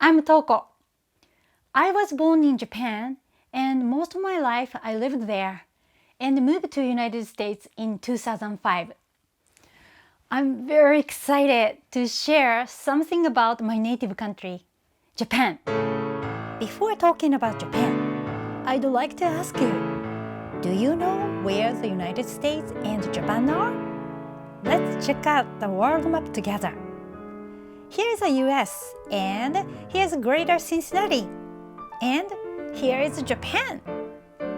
I'm Toko. I was born in Japan, and most of my life I lived there and moved to United States in 2005. I'm very excited to share something about my native country, Japan. Before talking about Japan, I'd like to ask you, do you know where the United States and Japan are? Let's check out the world map together. Here's the US, and here's Greater Cincinnati, and here is Japan.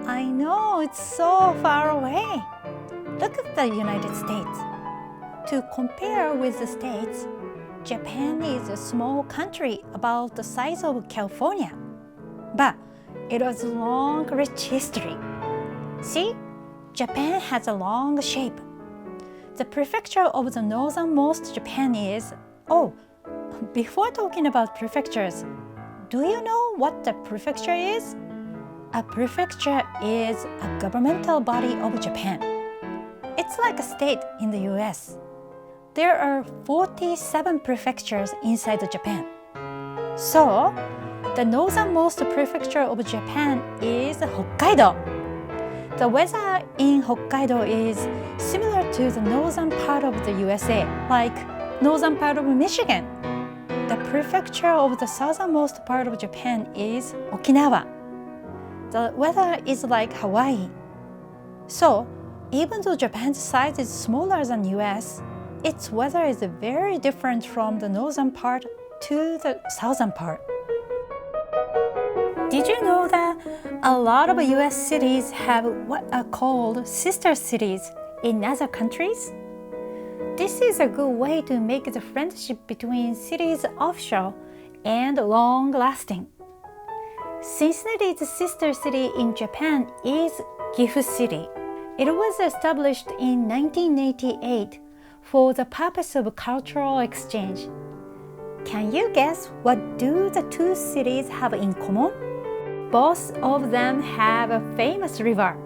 I know it's so far away. Look at the United States. To compare with the States, Japan is a small country about the size of California. But it has a long, rich history. See, Japan has a long shape. The prefecture of the northernmost Japan is... before talking about prefectures, do you know what the prefecture is? A prefecture is a governmental body of Japan. It's like a state in the US. There are 47 prefectures inside of Japan. So, the northernmost prefecture of Japan is Hokkaido. The weather in Hokkaido is similar to the northern part of the USA, like northern part of Michigan. The prefecture of the southernmost part of Japan is Okinawa. The weather is like Hawaii. So, even though Japan's size is smaller than US, its weather is very different from the northern part to the southern part. Did you know that a lot of US cities have what are called sister cities in other countries? This is a good way to make the friendship between cities official and long-lasting. Cincinnati's sister city in Japan is Gifu City. It was established in 1988 for the purpose of cultural exchange. Can you guess what do the two cities have in common? Both of them have a famous river.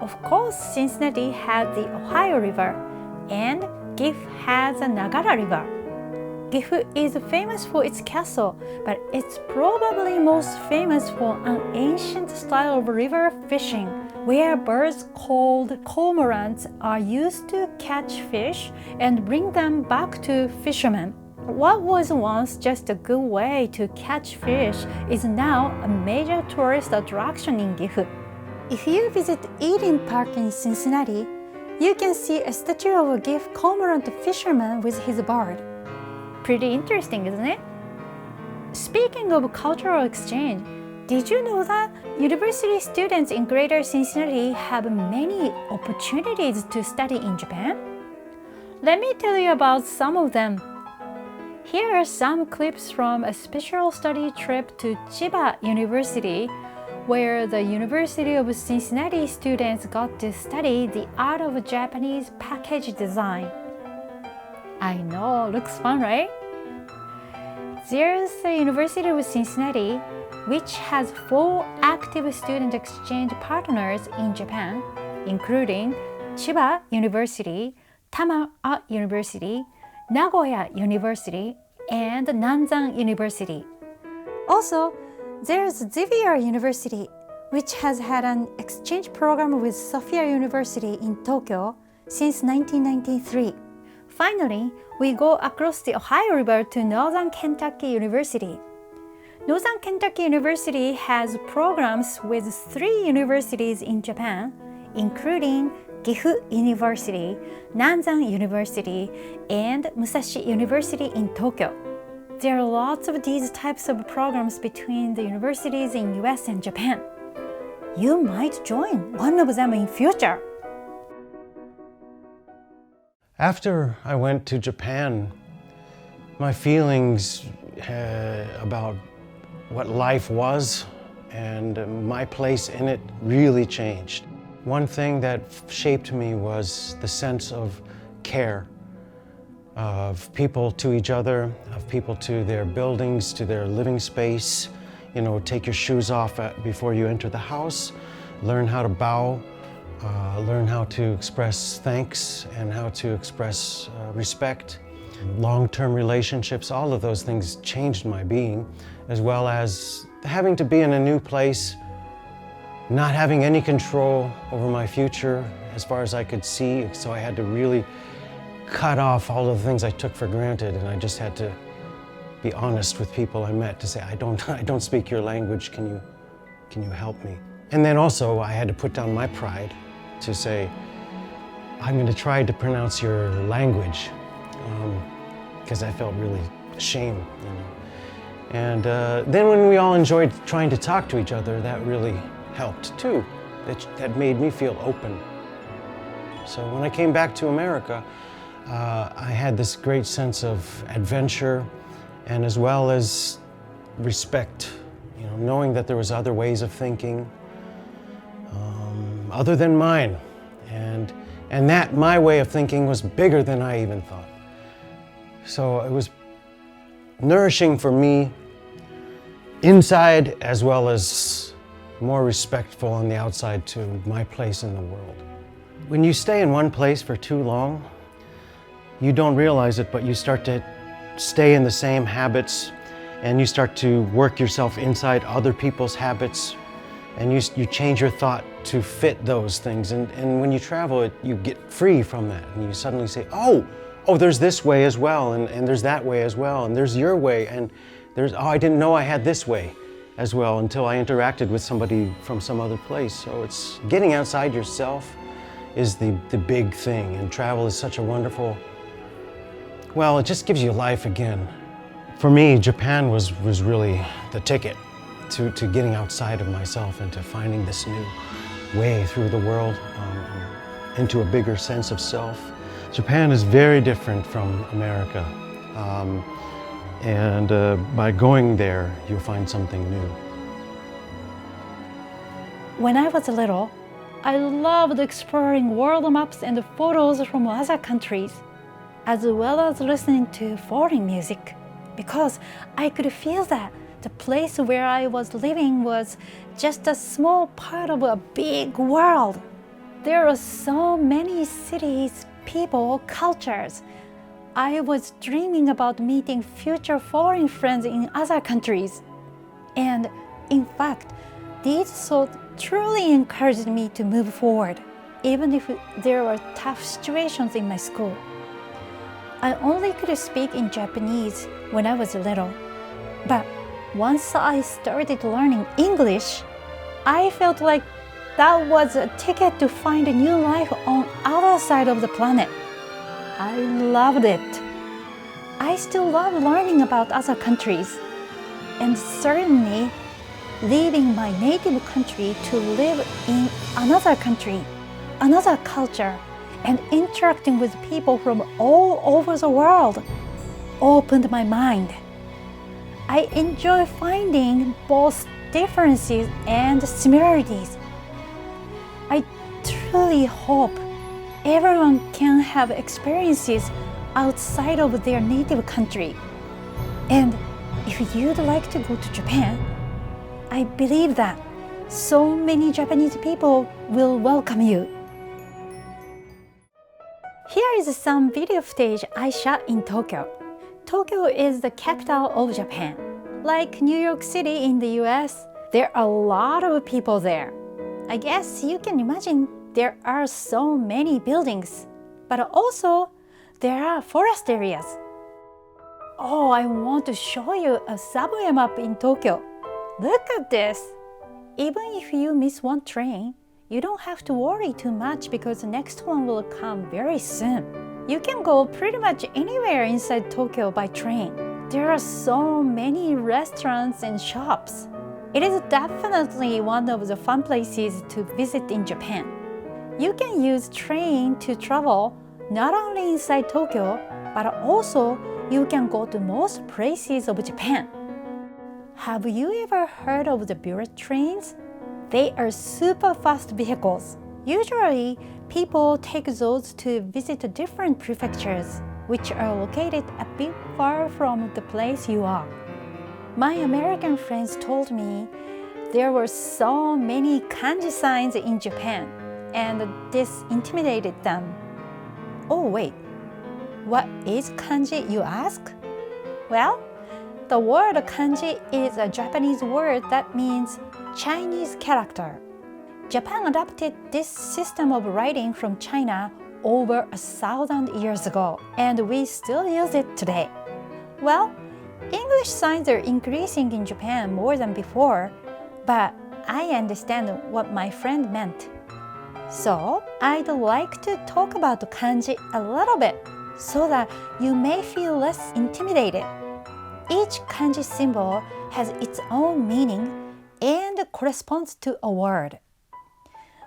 Of course, Cincinnati has the Ohio River, and Gifu has the Nagara River. Gifu is famous for its castle, but it's probably most famous for an ancient style of river fishing, where birds called cormorants are used to catch fish and bring them back to fishermen. What was once just a good way to catch fish is now a major tourist attraction in Gifu. If you visit Eden Park in Cincinnati, you can see a statue of a Gifu cormorant fisherman with his bird. Pretty interesting, isn't it? Speaking of cultural exchange, did you know that university students in Greater Cincinnati have many opportunities to study in Japan? Let me tell you about some of them. Here are some clips from a special study trip to Chiba University, where the University of Cincinnati students got to study the art of Japanese package design. I know, looks fun, right? There's the University of Cincinnati, which has 4 active student exchange partners in Japan, including Chiba University, Tama Art University, Nagoya University, and Nanzan University. Also, there's Xavier University, which has had an exchange program with Sophia University in Tokyo since 1993. Finally, we go across the Ohio River to Northern Kentucky University. Northern Kentucky University has programs with 3 universities in Japan, including Gifu University, Nanzan University, and Musashi University in Tokyo. There are lots of these types of programs between the universities in US and Japan. You might join one of them in future. After I went to Japan, my feelings about what life was and my place in it really changed. One thing that shaped me was the sense of care, of people to each other, of people to their buildings, to their living space. You know, take your shoes off before you enter the house, learn how to bow, learn how to express thanks and how to express respect. long-term relationships, all of those things changed my being, as well as having to be in a new place, not having any control over my future as far as I could see, so I had to really cut off all of the things I took for granted, and I just had to be honest with people I met to say, I don't speak your language, can you help me? And then also I had to put down my pride to say, I'm going to try to pronounce your language, because I felt really ashamed, you know. And then when we all enjoyed trying to talk to each other, that really helped too. That made me feel open. So when I came back to America, I had this great sense of adventure, and as well as respect, you know, knowing that there was other ways of thinking other than mine, and that my way of thinking was bigger than I even thought. So it was nourishing for me inside, as well as more respectful on the outside to my place in the world. When you stay in one place for too long, you don't realize it, but you start to stay in the same habits, and you start to work yourself inside other people's habits, and you change your thought to fit those things. And when you travel, you get free from that, and you suddenly say, oh, there's this way as well, and there's that way as well, and there's your way, and there's, oh, I didn't know I had this way as well until I interacted with somebody from some other place. So it's getting outside yourself is the big thing, and travel is such a wonderful, well, it just gives you life again. For me, Japan was really the ticket to getting outside of myself and to finding this new way through the world, into a bigger sense of self. Japan is very different from America, and by going there, you'll find something new. When I was little, I loved exploring world maps and photos from other countries, as well as listening to foreign music, because I could feel that the place where I was living was just a small part of a big world. There are so many cities, people, cultures. I was dreaming about meeting future foreign friends in other countries. And in fact, these thoughts truly encouraged me to move forward, even if there were tough situations in my school. I only could speak in Japanese when I was little, but once I started learning English, I felt like that was a ticket to find a new life on other side of the planet. I loved it. I still love learning about other countries, and certainly leaving my native country to live in another country, another culture, and interacting with people from all over the world opened my mind. I enjoy finding both differences and similarities. I truly hope everyone can have experiences outside of their native country. And if you'd like to go to Japan, I believe that so many Japanese people will welcome you. Here is some video footage I shot in Tokyo. Tokyo is the capital of Japan. Like New York City in the US, there are a lot of people there. I guess you can imagine there are so many buildings, but also there are forest areas. Oh, I want to show you a subway map in Tokyo. Look at this! Even if you miss one train, you don't have to worry too much because the next one will come very soon. You can go pretty much anywhere inside Tokyo by train. There are so many restaurants and shops. It is definitely one of the fun places to visit in Japan. You can use train to travel not only inside Tokyo, but also you can go to most places of Japan. Have you ever heard of the bullet trains? They are super fast vehicles. Usually, people take those to visit different prefectures, which are located a bit far from the place you are. My American friends told me there were so many kanji signs in Japan, and this intimidated them. Oh wait, What is kanji, you ask? Well, the word kanji is a Japanese word that means Chinese character. Japan adopted this system of writing from China over 1,000 years ago, and we still use it today. Well, English signs are increasing in Japan more than before, but I understand what my friend meant. So, I'd like to talk about kanji a little bit so that you may feel less intimidated. Each kanji symbol has its own meaning and corresponds to a word.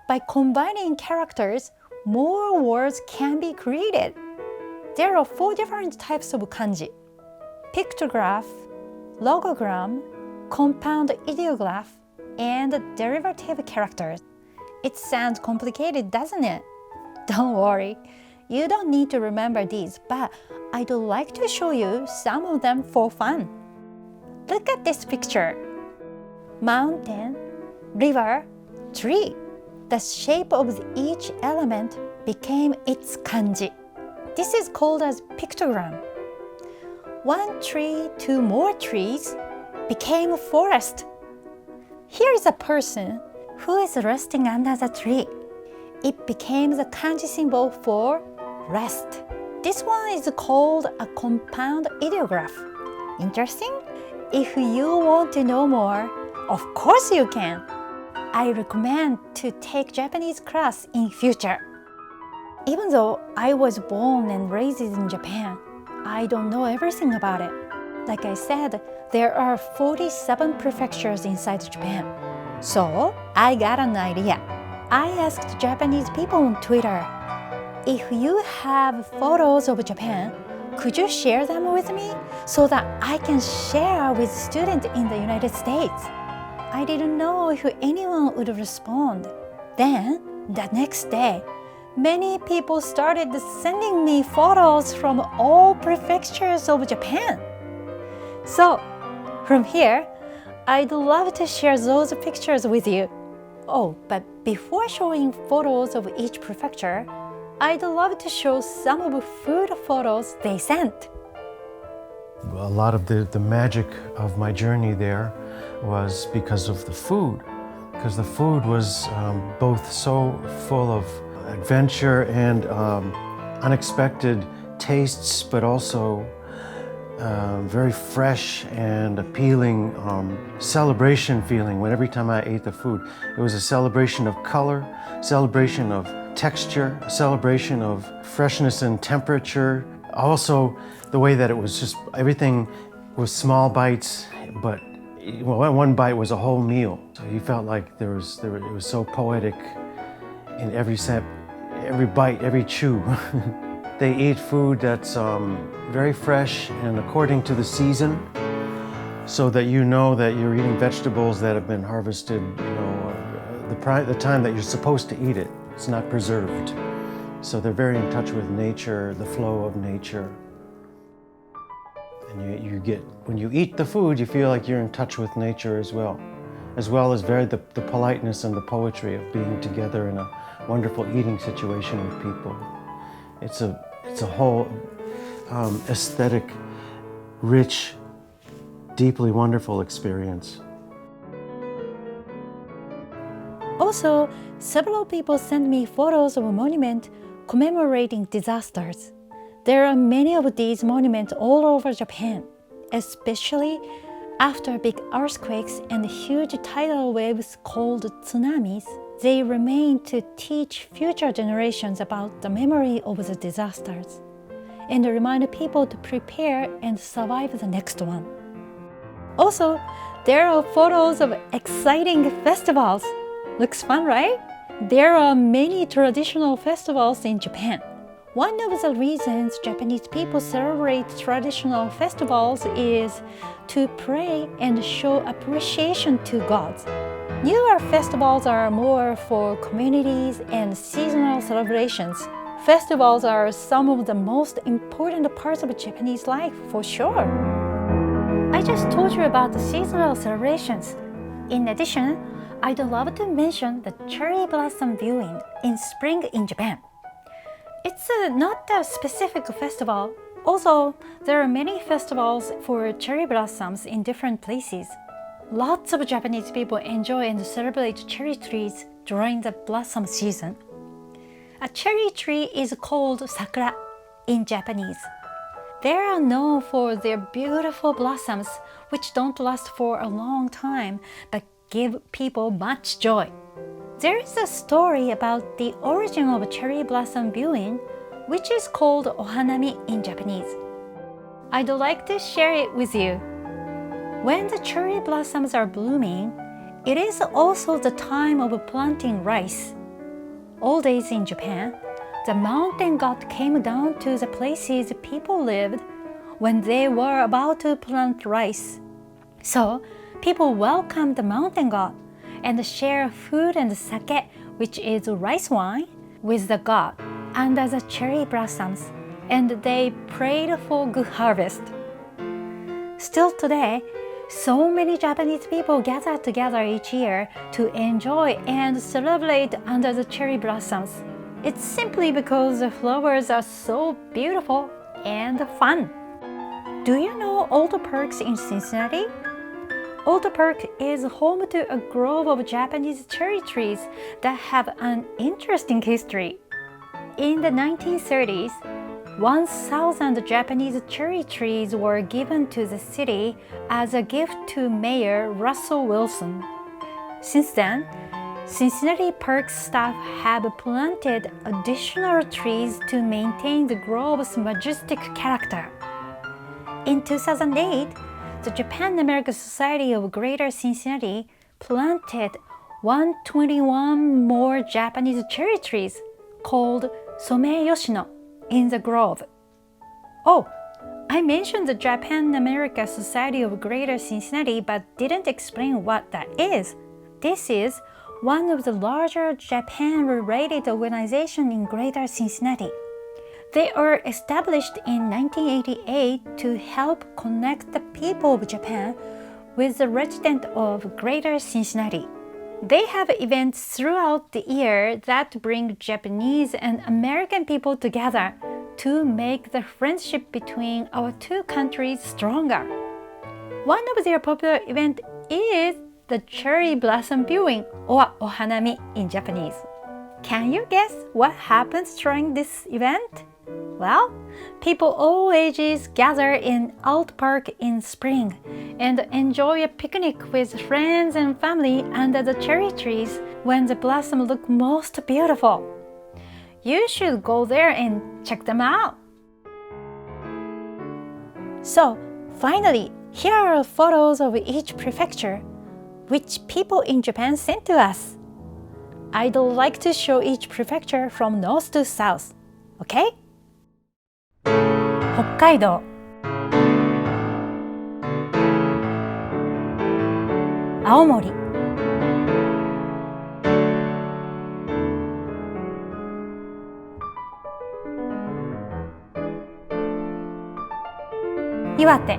By combining characters, more words can be created. There are 4 different types of kanji: pictograph, logogram, compound ideograph, and derivative characters. It sounds complicated, doesn't it? Don't worry, you don't need to remember these, but I'd like to show you some of them for fun. Look at this picture. Mountain, river, tree. The shape of each element became its kanji. This is called as pictogram. 1 tree, 2 more trees became a forest. Here is a person who is resting under the tree. It became the kanji symbol for rest. This one is called a compound ideograph. Interesting? If you want to know more, of course you can. I recommend to take Japanese class in future. Even though I was born and raised in Japan, I don't know everything about it. Like I said, there are 47 prefectures inside Japan. So I got an idea. I asked Japanese people on Twitter, if you have photos of Japan, could you share them with me so that I can share with students in the United States? I didn't know if anyone would respond. Then, the next day, many people started sending me photos from all prefectures of Japan. So, from here, I'd love to share those pictures with you. Oh, but before showing photos of each prefecture, I'd love to show some of the food photos they sent. A lot of the magic of my journey there was because of the food. Because the food was both so full of adventure and unexpected tastes, but also very fresh and appealing celebration feeling when every time I ate the food. It was a celebration of color, celebration of texture, a celebration of freshness and temperature. Also, the way that it was just, everything was small bites, but one bite was a whole meal. So you felt like it was so poetic in every bite, every chew. They eat food that's very fresh and according to the season, so that you know that you're eating vegetables that have been harvested, the time that you're supposed to eat it. It's not preserved. So they're very in touch with nature, the flow of nature. And you get, when you eat the food, you feel like you're in touch with nature as well as the politeness and the poetry of being together in a wonderful eating situation with people. It's a whole aesthetic, rich, deeply wonderful experience. Also, several people sent me photos of a monument commemorating disasters. There are many of these monuments all over Japan, especially after big earthquakes and huge tidal waves called tsunamis. They remain to teach future generations about the memory of the disasters and remind people to prepare and survive the next one. Also, there are photos of exciting festivals. Looks fun, right? There are many traditional festivals in Japan. One of the reasons Japanese people celebrate traditional festivals is to pray and show appreciation to gods. Newer festivals are more for communities and seasonal celebrations. Festivals are some of the most important parts of Japanese life, for sure. I just told you about the seasonal celebrations. In addition, I'd love to mention the cherry blossom viewing in spring in Japan. It's not a specific festival. Also, there are many festivals for cherry blossoms in different places. Lots of Japanese people enjoy and celebrate cherry trees during the blossom season. A cherry tree is called sakura in Japanese. They are known for their beautiful blossoms, which don't last for a long time but give people much joy. There is a story about the origin of cherry blossom viewing, which is called ohanami in Japanese. I'd like to share it with you. When the cherry blossoms are blooming, it is also the time of planting rice. Old days in Japan, the mountain god came down to the places people lived when they were about to plant rice. So, people welcome the mountain god and share food and sake, which is rice wine, with the god under the cherry blossoms, and they prayed for good harvest. Still today, so many Japanese people gather together each year to enjoy and celebrate under the cherry blossoms. It's simply because the flowers are so beautiful and fun. Do you know Old Park in Cincinnati? Old Park is home to a grove of Japanese cherry trees that have an interesting history. In the 1930s, 1,000 Japanese cherry trees were given to the city as a gift to Mayor Russell Wilson. Since then, Cincinnati Park staff have planted additional trees to maintain the grove's majestic character. In 2008, the Japan-American Society of Greater Cincinnati planted 121 more Japanese cherry trees called Somei Yoshino in the grove. Oh, I mentioned the Japan-American Society of Greater Cincinnati but didn't explain what that is. This is one of the larger Japan-related organizations in Greater Cincinnati. They were established in 1988 to help connect the people of Japan with the residents of Greater Cincinnati. They have events throughout the year that bring Japanese and American people together to make the friendship between our two countries stronger. One of their popular events is the cherry blossom viewing, or ohanami in Japanese. Can you guess what happens during this event? Well, people all ages gather in Old Park in spring and enjoy a picnic with friends and family under the cherry trees when the blossoms look most beautiful. You should go there and check them out. So, finally, here are photos of each prefecture, which people in Japan sent to us. I'd like to show each prefecture from north to south, okay? 北海道、青森、岩手、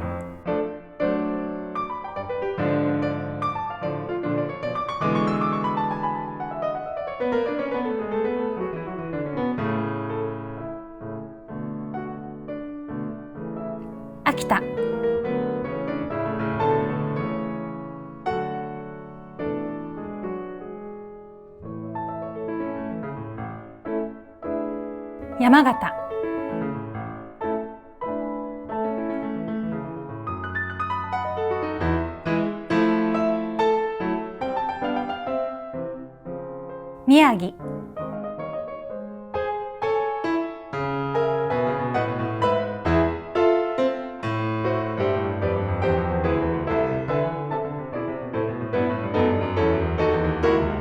秋田、山形、宮城、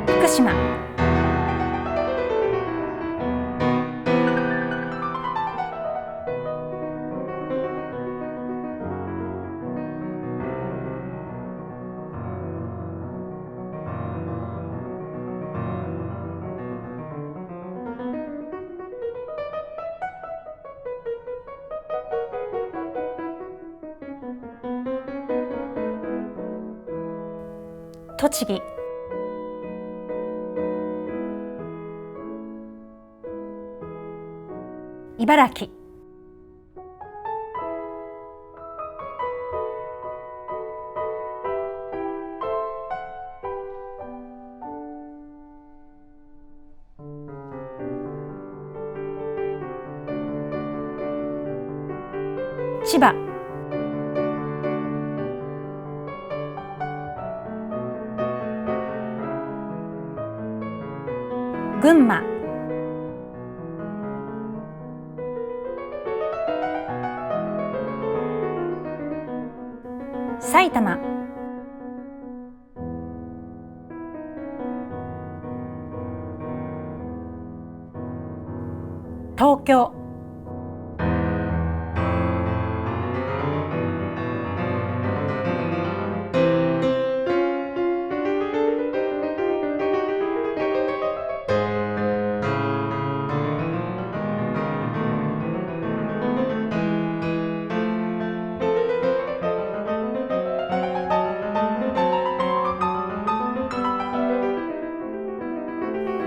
福島、栃木、茨城、千葉、群馬、埼玉、東京、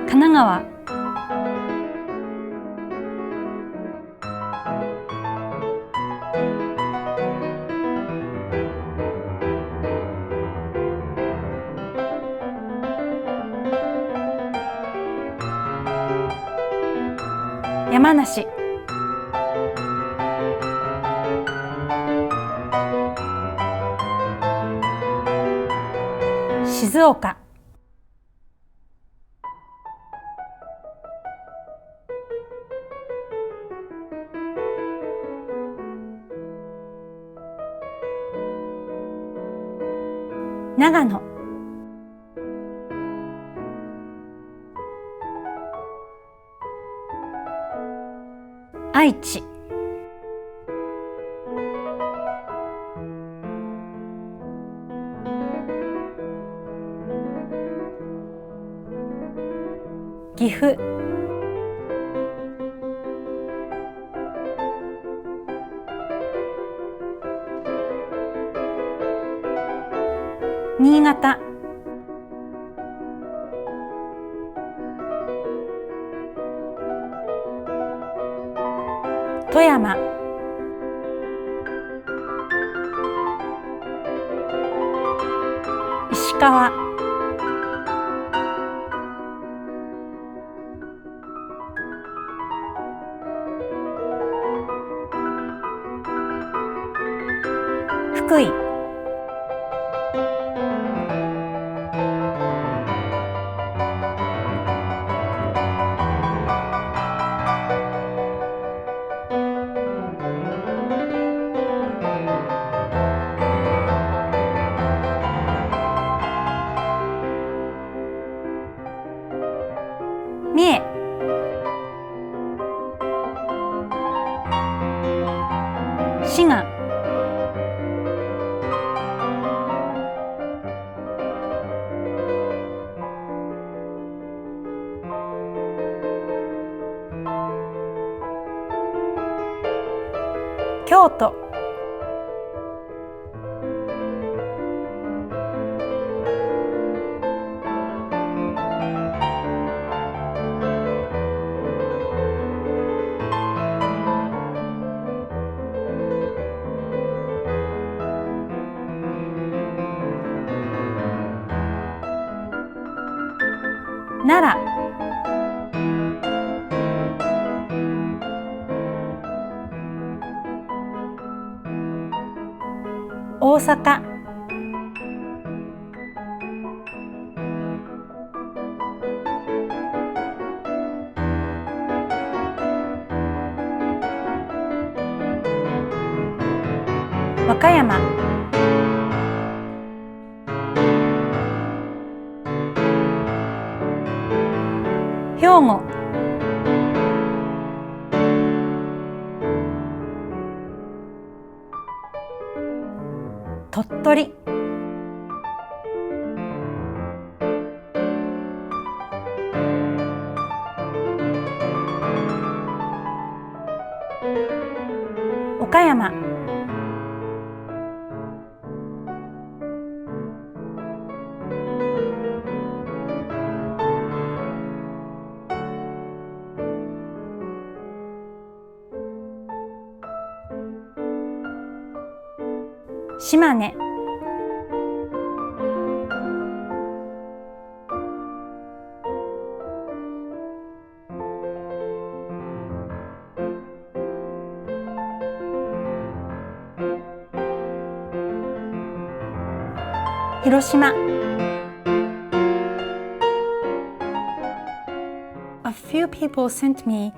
神奈川、山梨、静岡、長野、愛知、岐阜、新潟、富山、石川、福井、三重、滋賀、京都、奈良、大阪、和歌山、兵庫、鳥取、岡山、島根、広島。A few people sent me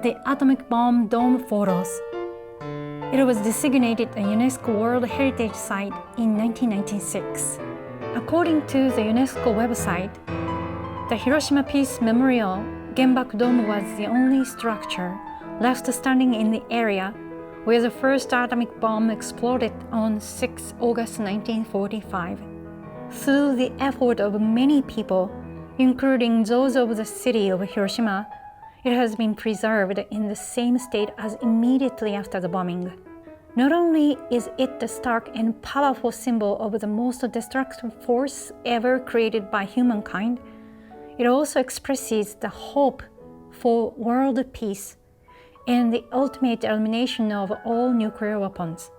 the atomic bomb dome photos. It was designated a UNESCO World Heritage Site in 1996. According to the UNESCO website, the Hiroshima Peace Memorial Genbaku Dome was the only structure left standing in the area where the first atomic bomb exploded on 6 August 1945. Through the effort of many people, including those of the city of Hiroshima, it has been preserved in the same state as immediately after the bombing. Not only is it the stark and powerful symbol of the most destructive force ever created by humankind, it also expresses the hope for world peace and the ultimate elimination of all nuclear weapons.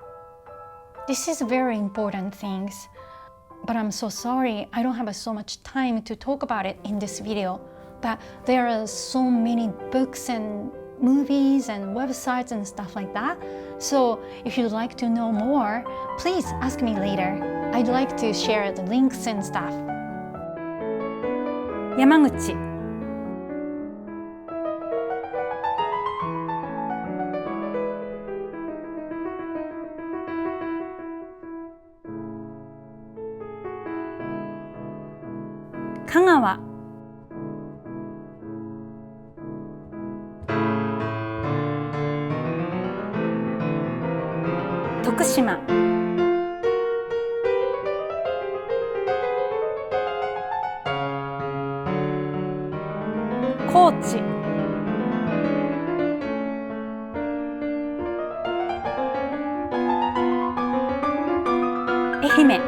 This is very important things, but I'm so sorry I don't have so much time to talk about it in this video. But there are so many books and movies and websites and stuff like that. So if you'd like to know more, please ask me later. I'd like to share the links and stuff. 山口、香川、徳島、高知、愛媛、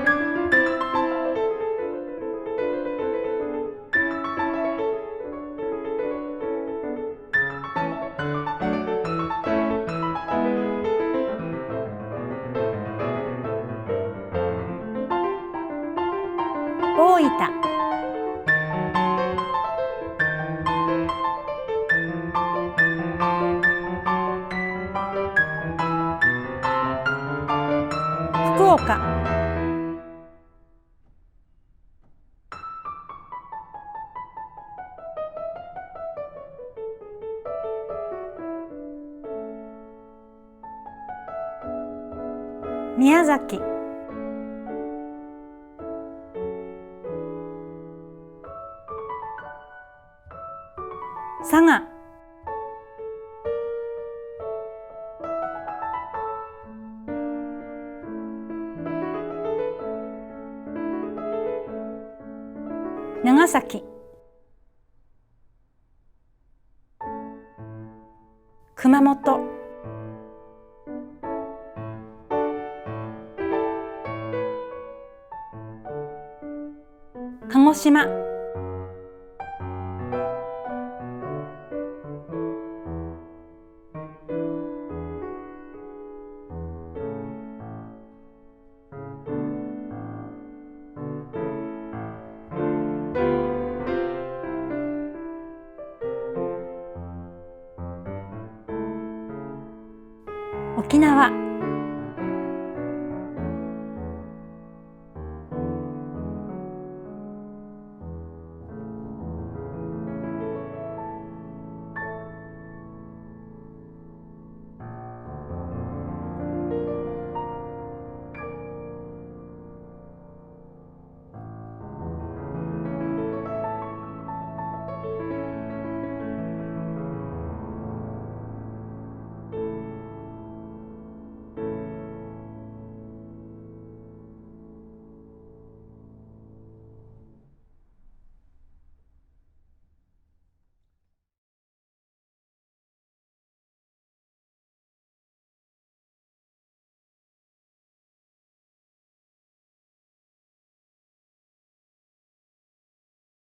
大分、福岡、宮崎、佐賀、長崎、熊本、鹿児島、沖縄、